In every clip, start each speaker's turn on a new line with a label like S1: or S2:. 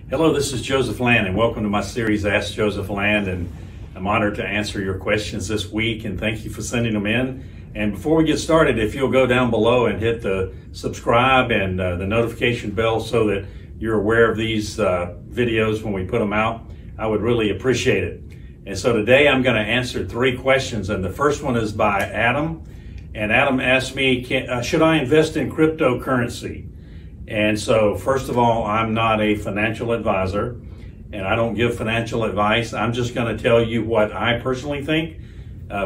S1: Hello, this is Joseph Land, and welcome to my series, Ask Joseph Land. And I'm honored to answer your questions this week, and thank you for sending them in. And before we get started, if you'll go down below and hit the subscribe and the notification bell so that you're aware of these videos when we put them out, I would really appreciate it. And so today I'm going to answer 3 questions, and the first one is by Adam. And Adam asked me, should I invest in cryptocurrency? And so, first of all, I'm not a financial advisor, and I don't give financial advice. I'm just going to tell you what I personally think,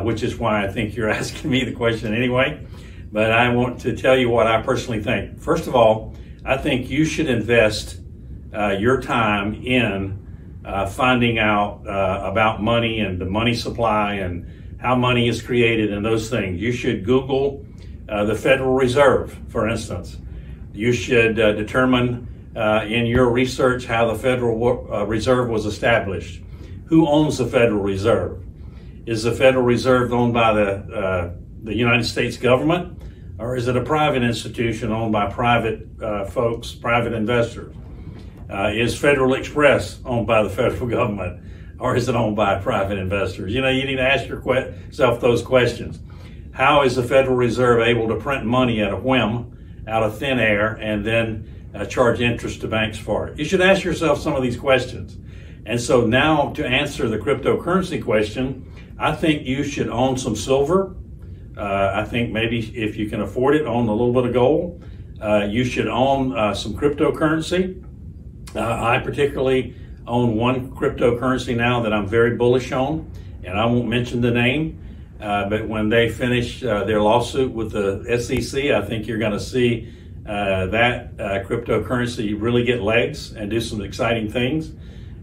S1: which is why I think you're asking me the question anyway. But I want to tell you what I personally think. First of all, I think you should invest your time in finding out about money and the money supply and how money is created and those things. You should Google the Federal Reserve, for instance. You should determine in your research how the Federal Reserve was established. Who owns the Federal Reserve? Is the Federal Reserve owned by the United States government, or is it a private institution owned by private folks, private investors? Is Federal Express owned by the federal government, or is it owned by private investors? You know, you need to ask yourself those questions. How is the Federal Reserve able to print money at a whim, out of thin air, and then charge interest to banks for it? You should ask yourself some of these questions. And so now, to answer the cryptocurrency question, I think you should own some silver. I think maybe if you can afford it, own a little bit of gold. You should own some cryptocurrency. I particularly own one cryptocurrency now that I'm very bullish on, and I won't mention the name. But when they finish their lawsuit with the SEC, I think you're going to see that cryptocurrency really get legs and do some exciting things.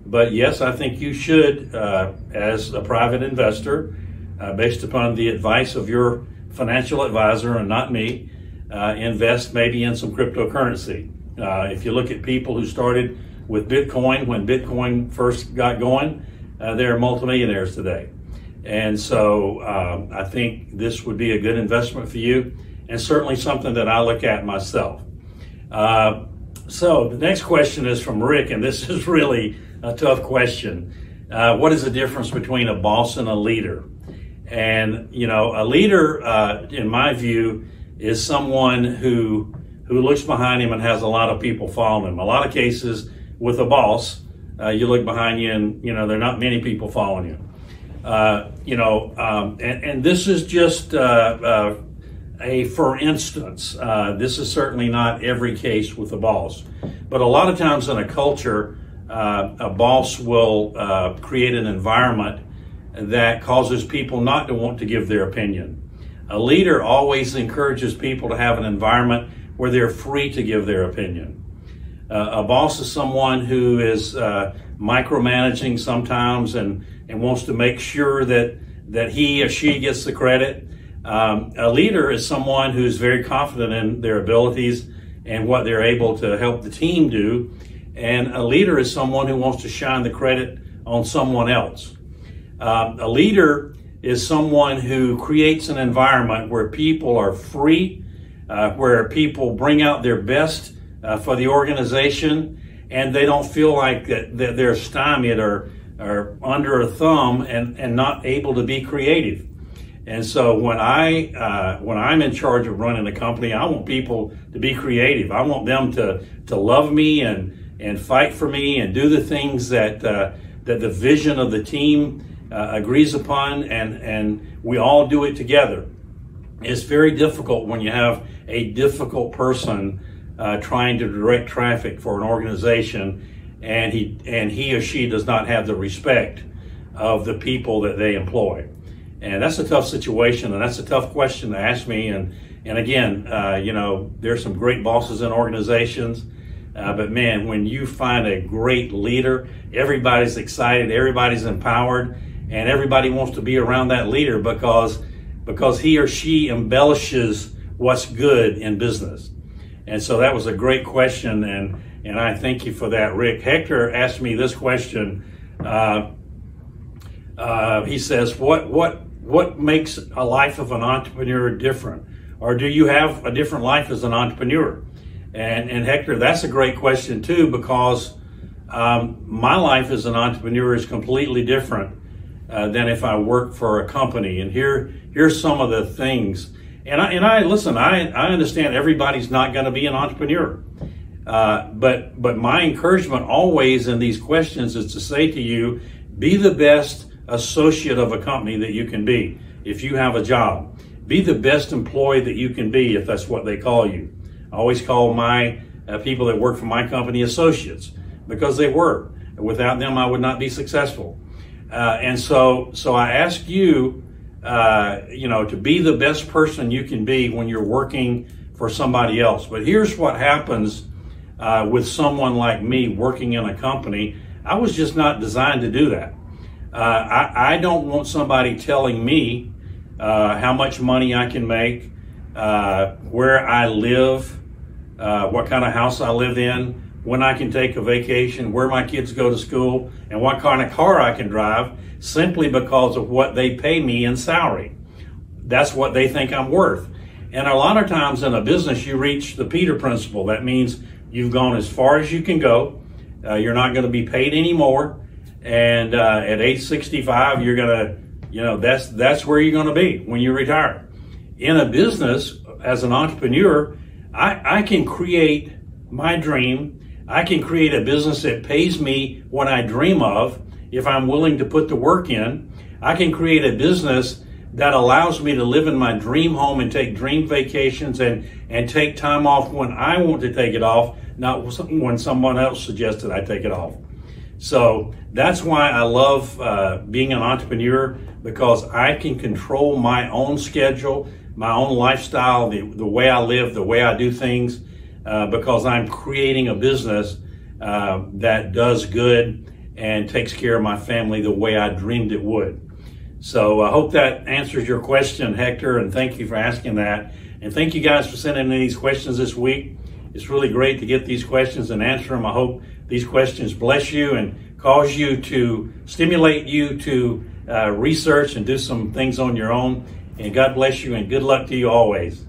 S1: But yes, I think you should, as a private investor, based upon the advice of your financial advisor and not me, invest maybe in some cryptocurrency. If you look at people who started with Bitcoin, when Bitcoin first got going, they're multimillionaires today. And so I think this would be a good investment for you, and certainly something that I look at myself. So the next question is from Rick, and this is really a tough question. What is the difference between a boss and a leader? And, you know, a leader, in my view, is someone who looks behind him and has a lot of people following him. A lot of cases with a boss, you look behind you and, you know, there are not many people following you. And this is just for instance. This is certainly not every case with a boss, but a lot of times in a culture, a boss will create an environment that causes people not to want to give their opinion. A leader always encourages people to have an environment where they're free to give their opinion. A boss is someone who is micromanaging sometimes and wants to make sure that he or she gets the credit. A leader is someone who's very confident in their abilities and what they're able to help the team do. And a leader is someone who wants to shine the credit on someone else. A leader is someone who creates an environment where people are free, where people bring out their best for the organization, and they don't feel like that they're stymied or under a thumb and not able to be creative. And so when I'm in charge of running a company, I want people to be creative. I want them to love me and fight for me and do the things that the vision of the team agrees upon, and we all do it together. It's very difficult when you have a difficult person trying to direct traffic for an organization, and he or she does not have the respect of the people that they employ. And that's a tough situation, and that's a tough question to ask me. And again, you know, there's some great bosses in organizations, but man, when you find a great leader, everybody's excited, everybody's empowered, and everybody wants to be around that leader because he or she embellishes what's good in business. And so that was a great question, and I thank you for that, Rick. Hector asked me this question. He says, what makes a life of an entrepreneur different? Or do you have a different life as an entrepreneur? And Hector, that's a great question too, because My life as an entrepreneur is completely different than if I work for a company. And here's some of the things. And I listen, I understand everybody's not going to be an entrepreneur. But my encouragement always in these questions is to say to you, be the best associate of a company that you can be if you have a job. Be the best employee that you can be if that's what they call you. I always call my people that work for my company associates because they were. Without them, I would not be successful. And so I ask you, to be the best person you can be when you're working for somebody else. But here's what happens with someone like me working in a company. I was just not designed to do that. I don't want somebody telling me how much money I can make, where I live, what kind of house I live in, when I can take a vacation, where my kids go to school, and what kind of car I can drive, simply because of what they pay me in salary. That's what they think I'm worth. And a lot of times in a business, you reach the Peter principle. That means you've gone as far as you can go. You're not going to be paid anymore. And at age 65, you're going to, that's where you're going to be when you retire. In a business, as an entrepreneur, I can create my dream. I can create a business that pays me what I dream of if I'm willing to put the work in. I can create a business that allows me to live in my dream home and take dream vacations and take time off when I want to take it off, not when someone else suggested I take it off. So that's why I love being an entrepreneur, because I can control my own schedule, my own lifestyle, the way I live, the way I do things, because I'm creating a business that does good and takes care of my family the way I dreamed it would. So I hope that answers your question, Hector, and thank you for asking that. And thank you guys for sending in these questions this week. It's really great to get these questions and answer them. I hope these questions bless you and cause you to stimulate you to research and do some things on your own. And God bless you and good luck to you always.